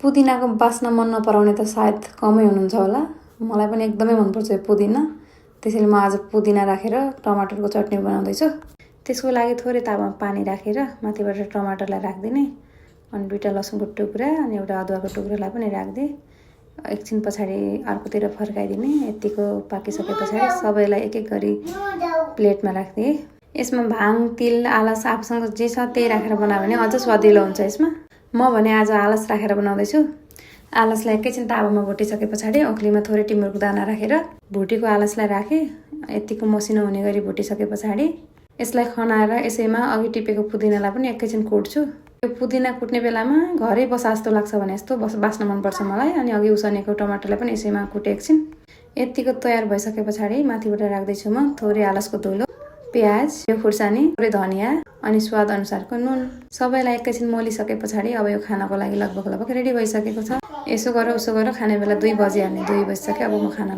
पुदिनाको बास्ना मन नपराउने त सायद कमै हुनुहुन्छ होला। मलाई पनि एकदमै मनपर्छ यो पुदिना। त्यसैले म आज पुदिना राखेर टमाटरको चटनी बनाउँदैछु। त्यसको लागि थोरै तावामा पानी राखेर माथिबाट टमाटरलाई राखिदिने, अनि 2टा लसुनको टुक्रा अनि एउटा अदुवाको टुक्रालाई पनि राखिदिए। एकछिन पछाडि अर्कोतिर फर्काइदिने। यतिको पाकिसके पछाडि सबैलाई एक एक गरी प्लेटमा राखिदिए। यसमा भाङ, तिल, आलस आफूसँग जे छ त्यही राखेर बनायो भने अझ स्वादिलो हुन्छ यसमा। म भने आज आलस राखेर बनाउँदैछु। आलसलाई एकैछिन तावामा भुटिसके पछाडि ओखलीमा थोरै टिमुरको दाना राखेर भुटेको आलसलाई राखेँ। यतिको मसिनो हुने गरी भुटिसके पछाडि यसलाई खनाएर यसैमा अघि टिपेको पुदिनालाई पनि एकैछिन कुट्छु। यो पुदिना कुट्ने बेलामा घरै बसा जस्तो लाग्छ भने जस्तो बास्न मनपर्छ मलाई। अनि अघि उसानेको टमाटरलाई पनि यसैमा कुटे एकछिन। यतिको तयार भइसके पछाडि माथिबाट राख्दैछु म थोरै आलसको धुलो, प्याज, यो खुर्सानी, थोरै धनिया अनि स्वाद अनुसारको नुन। सबैलाई एकैछिन मोलिसके पछाडि अब यो खानाको लागि लगभग रेडी भइसकेको छ। यसो गर उसो गर खाने बेला 2 बजिहाल्ने, 2 बजिसक्यो। अब म खाना